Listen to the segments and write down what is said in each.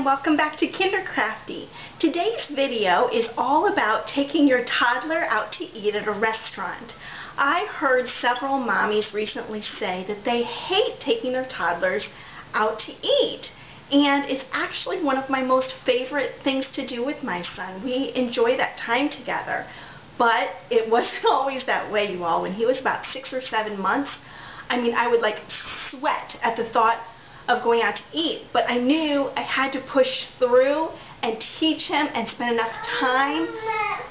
welcome back to Kindercrafty. Today's video is all about taking your toddler out to eat at a restaurant. I heard several mommies recently say that they hate taking their toddlers out to eat. And it's actually one of my most favorite things to do with my son. We enjoy that time together. But it wasn't always that way, you all. When he was about 6 or 7 months, I mean, I would like sweat at the thought of going out to eat, but I knew I had to push through and teach him and spend enough time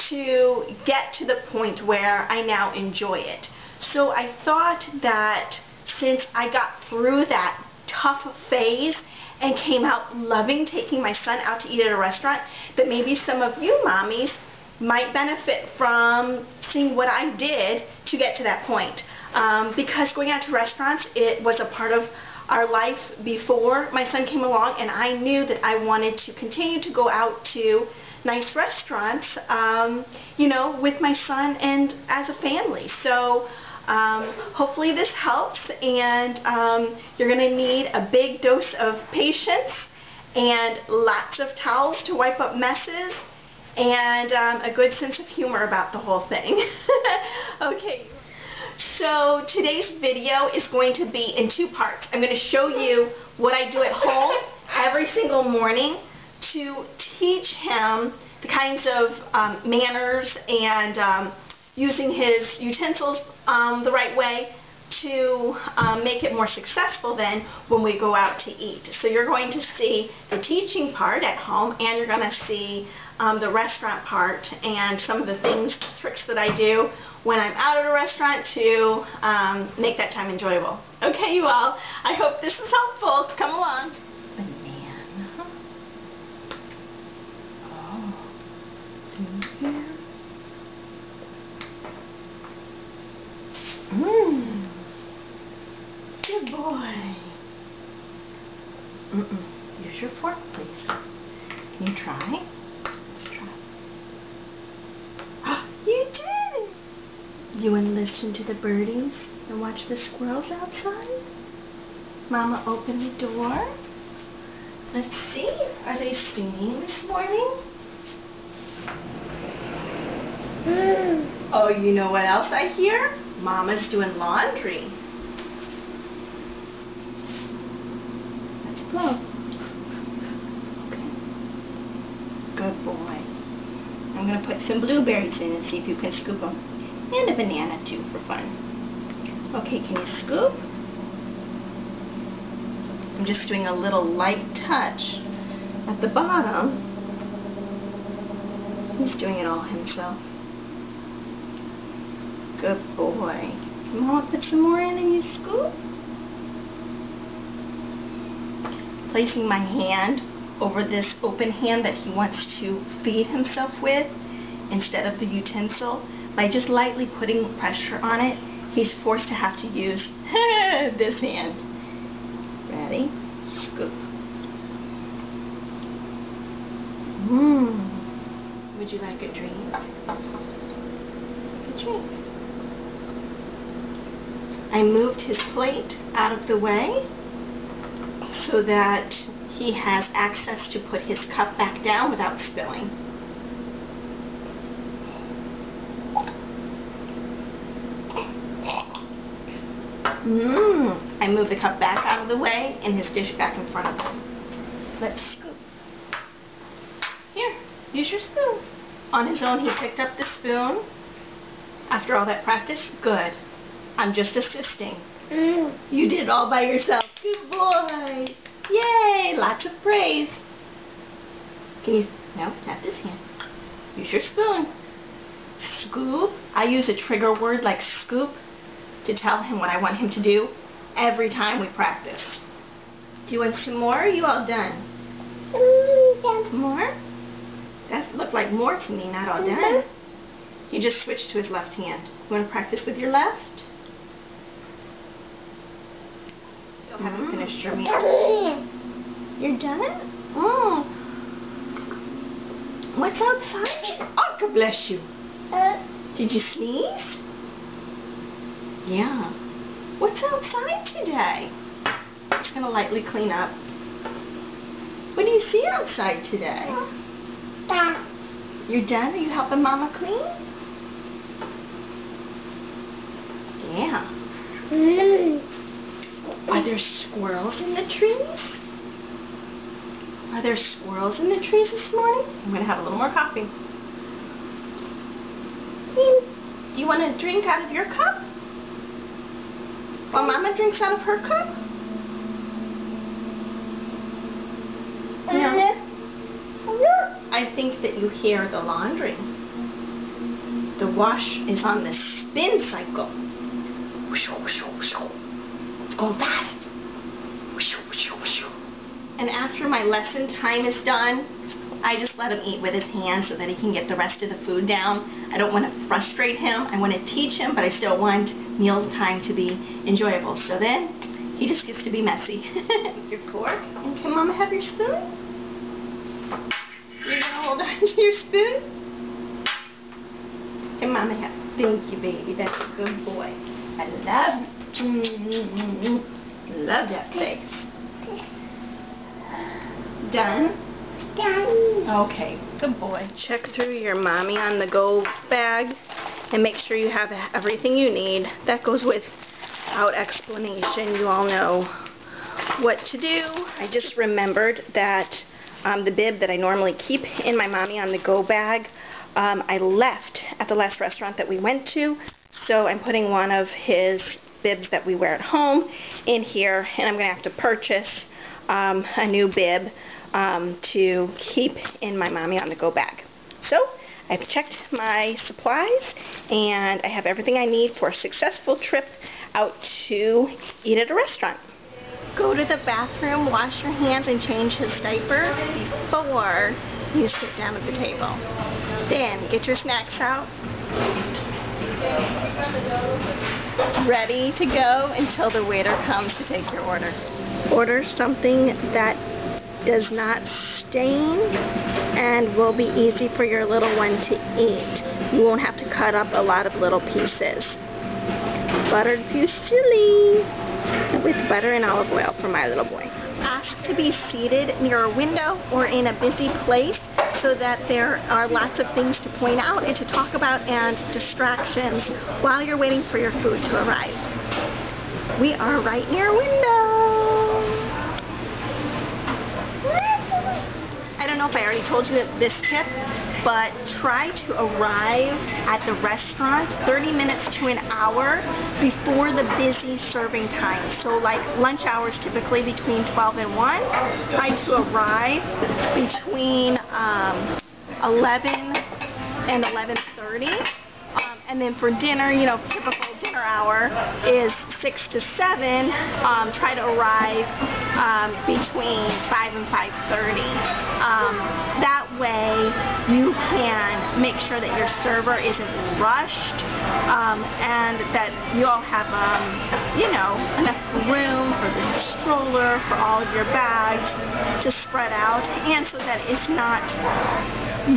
to get to the point where I now enjoy it. So I thought that since I got through that tough phase and came out loving taking my son out to eat at a restaurant, that maybe some of you mommies might benefit from seeing what I did to get to that point. Because going out to restaurants, it was a part of our life before my son came along, and I knew that I wanted to continue to go out to nice restaurants, you know, with my son and as a family. So hopefully this helps, and you're going to need a big dose of patience and lots of towels to wipe up messes and a good sense of humor about the whole thing. Okay. So today's video is going to be in 2 parts. I'm going to show you what I do at home every single morning to teach him the kinds of manners and using his utensils the right way to make it more successful then when we go out to eat. So you're going to see the teaching part at home, and you're going to see the restaurant part and some of the things, tricks that I do when I'm out at a restaurant to make that time enjoyable. Okay, you all, I hope this is helpful. Come along. Banana. Oh, through here. Mmm. Good boy. Use your fork, please. Can you try? Let's try. You did it! You want to listen to the birdies and watch the squirrels outside? Mama, open the door. Let's see. Are they singing this morning? Oh, you know what else I hear? Mama's doing laundry. Let's blow. Okay. Good boy. I'm going to put some blueberries in and see if you can scoop them. And a banana too for fun. Okay, can you scoop? I'm just doing a little light touch at the bottom. He's doing it all himself. Good boy. Mama, put some more in and you scoop? Placing my hand over this open hand that he wants to feed himself with instead of the utensil. By just lightly putting pressure on it, he's forced to have to use this hand. Ready? Scoop. Would you like a drink? A drink. I moved his plate out of the way so that he has access to put his cup back down without spilling. I move the cup back out of the way and his dish back in front of him. Let's scoop. Here, use your spoon. On his own, he picked up the spoon. After all that practice, good. I'm just assisting. You did it all by yourself. Good boy. Yay, lots of praise. Can you, no, tap this hand. Use your spoon. Scoop. I use a trigger word like scoop to tell him what I want him to do every time we practice. Do you want some more, or are you all done? More? That looked like more to me, not all done. He just switched to his left hand. You want to practice with your left? Still haven't finished your meal. You're done? Oh. What's outside? Oh, God bless you. Did you sneeze? Yeah. What's outside today? Just going to lightly clean up. What do you see outside today? You're done? Are you helping Mama clean? Yeah. Are there squirrels in the trees? Are there squirrels in the trees this morning? I'm going to have a little more coffee. Do you want to drink out of your cup? While Mama drinks out of her cup? No. I think that you hear the laundry. The wash is on the spin cycle. It's going fast. And after my lesson time is done, I just let him eat with his hands so that he can get the rest of the food down. I don't want to frustrate him. I want to teach him, but I still want meal time to be enjoyable. So then, he just gets to be messy. Your fork. And can Mama have your spoon? You're going to hold on to your spoon? Can Mama have? Thank you, baby. That's a good boy. I love you. Love that face. Done? Done. Okay, good boy. Check through your Mommy on the Go bag and make sure you have everything you need. That goes without explanation. You all know what to do. I just remembered that the bib that I normally keep in my Mommy on the Go bag, I left at the last restaurant that we went to, so I'm putting one of his bibs that we wear at home in here, and I'm going to have to purchase a new bib to keep in my Mommy on the Go bag. So I've checked my supplies and I have everything I need for a successful trip out to eat at a restaurant. Go to the bathroom, wash your hands and change his diaper before you sit down at the table. Then get your snacks out. Ready to go until the waiter comes to take your order. Order something that does not stain and will be easy for your little one to eat. You won't have to cut up a lot of little pieces. Buttered fusilli with butter and olive oil for my little boy. Ask to be seated near a window or in a busy place so that there are lots of things to point out and to talk about and distractions while you're waiting for your food to arrive. We are right near a window. I don't know if I already told you this tip, but try to arrive at the restaurant 30 minutes to an hour before the busy serving time. So like lunch hours typically between 12 and 1. Try to arrive between 11 and 11:30. And then for dinner, you know, typical dinner hour is 6 to 7. Try to arrive between 5 and 5:30. That way you can make sure that your server isn't rushed and that you all have, you know, enough room for the stroller, for all of your bags to spread out, and so that it's not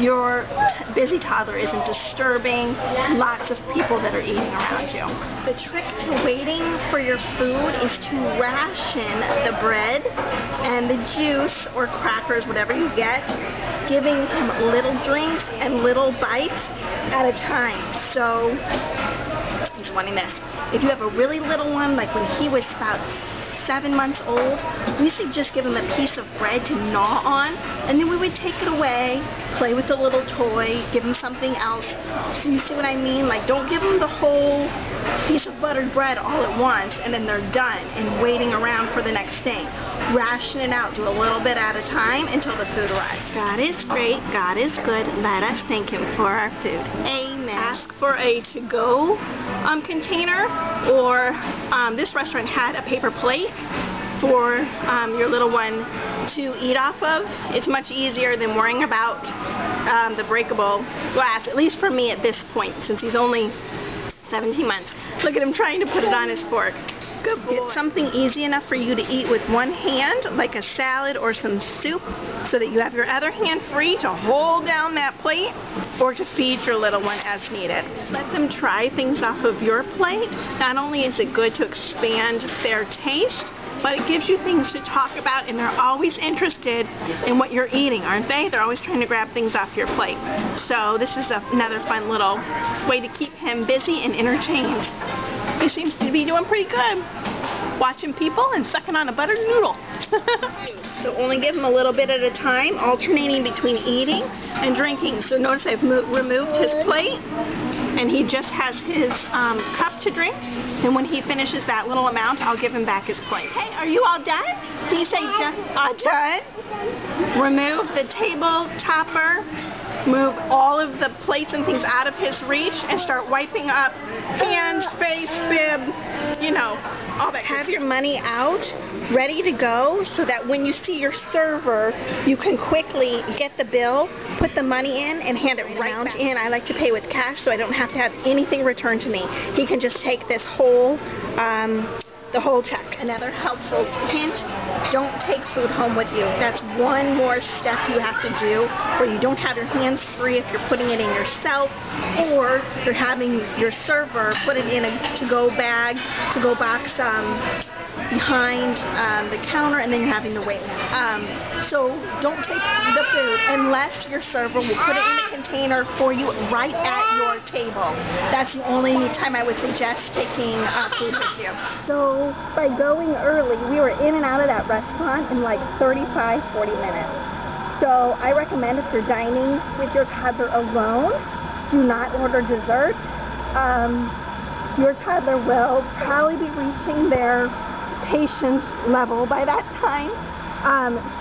your busy toddler isn't disturbing lots of people that are eating around you. The trick to waiting for your food is to ration the bread and the juice or crackers, whatever you get, giving him little drinks and little bites at a time. So, he's wanting this. If you have a really little one, like when he was about 7 months old, we should just give him a piece of bread to gnaw on, and then we would take it away, play with the little toy, give him something else. So you see what I mean? Like, don't give him the whole piece of buttered bread all at once, and then they're done and waiting around for the next thing. Ration it out. Do a little bit at a time until the food arrives. God is great. God is good. Let us thank Him for our food. Amen. Ask for a to-go container, or this restaurant had a paper plate for your little one to eat off of. It's much easier than worrying about the breakable glass, at least for me at this point, since he's only 17 months. Look at him trying to put it on his fork. Good boy. Get something easy enough for you to eat with one hand, like a salad or some soup, so that you have your other hand free to hold down that plate or to feed your little one as needed. Let them try things off of your plate. Not only is it good to expand their taste, but it gives you things to talk about, and they're always interested in what you're eating, aren't they? They're always trying to grab things off your plate. So this is another fun little way to keep him busy and entertained. He seems to be doing pretty good, watching people and sucking on a buttered noodle. So only give him a little bit at a time, alternating between eating and drinking. So notice I've removed his plate, and he just has his cup to drink. And when he finishes that little amount, I'll give him back his plate. Hey, are you all done? Can you say done? Done? Remove the table topper. Move all of the plates and things out of his reach and start wiping up hands, face, bib, you know, all that. Have your money out, ready to go, so that when you see your server, you can quickly get the bill, put the money in, and hand it right back in. I like to pay with cash, so I don't have to have anything returned to me. He can just take this whole, the whole check. Another helpful hint, don't take food home with you. That's one more step you have to do where you don't have your hands free if you're putting it in yourself, or you're having your server put it in a to-go bag, to-go box behind the counter, and then you're having to wait. So don't take the food unless your server will put it in a container for you right at your table. That's the only time I would suggest taking food with you. So by going early, we were in and out of that restaurant in like 35-40 minutes. So I recommend if you're dining with your toddler alone, do not order dessert. Your toddler will probably be reaching their patience level by that time.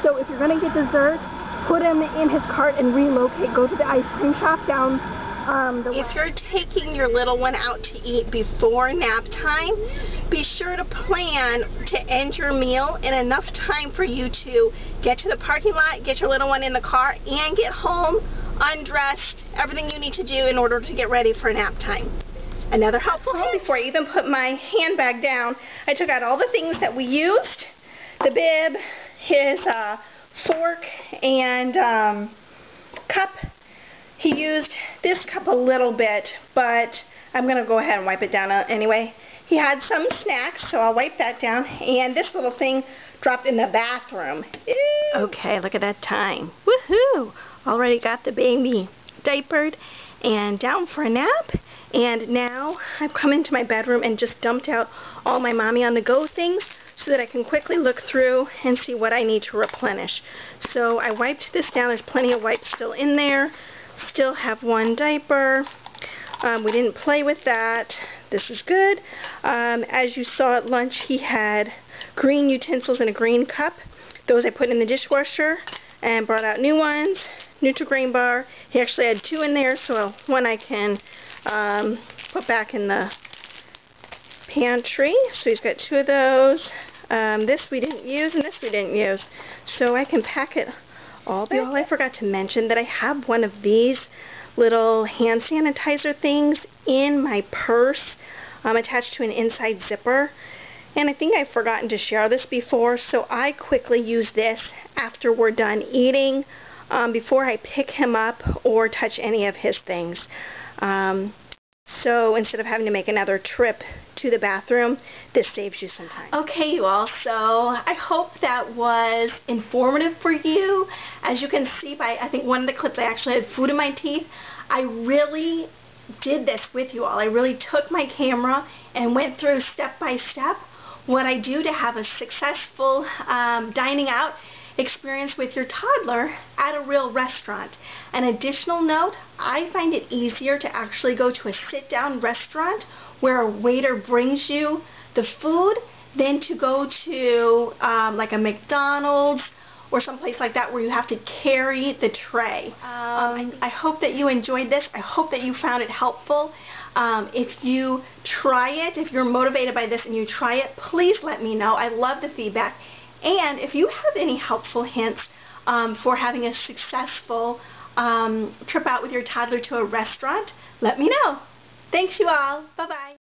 So if you're going to get dessert, put him in his cart and relocate. Go to the ice cream shop down the way. If you're taking your little one out to eat before nap time, be sure to plan to end your meal in enough time for you to get to the parking lot, get your little one in the car, and get home undressed, everything you need to do in order to get ready for nap time. Another helpful hint, before I even put my handbag down, I took out all the things that we used, the bib, his fork, and cup. He used this cup a little bit, but I'm going to go ahead and wipe it down anyway. He had some snacks, so I'll wipe that down, and this little thing dropped in the bathroom. Ew. Okay, look at that time. Woohoo! Already got the baby diapered and down for a nap. And now I've come into my bedroom and just dumped out all my mommy on the go things so that I can quickly look through and see what I need to replenish. So I wiped this down. There's plenty of wipes still in there. Still have one diaper. We didn't play with that. This is good. As you saw at lunch, he had green utensils and a green cup. Those I put in the dishwasher and brought out new ones. Nutri-Grain bar. He actually had two in there, so one I can put back in the pantry. So he's got two of those. This we didn't use, and this we didn't use. So I can pack it all back. I forgot to mention that I have one of these little hand sanitizer things in my purse attached to an inside zipper. And I think I've forgotten to share this before, so I quickly use this after we're done eating, before I pick him up or touch any of his things. So instead of having to make another trip to the bathroom, this saves you some time. Okay, you all, so I hope that was informative for you. As you can see by, I think, one of the clips, I actually had food in my teeth. I really did this with you all. I really took my camera and went through step by step what I do to have a successful dining out experience with your toddler at a real restaurant. An additional note, I find it easier to actually go to a sit-down restaurant where a waiter brings you the food than to go to like a McDonald's or someplace like that where you have to carry the tray. I hope that you enjoyed this. I hope that you found it helpful. If you try it, if you're motivated by this and you try it, please let me know. I love the feedback. And if you have any helpful hints for having a successful trip out with your toddler to a restaurant, let me know. Thanks, you all. Bye-bye.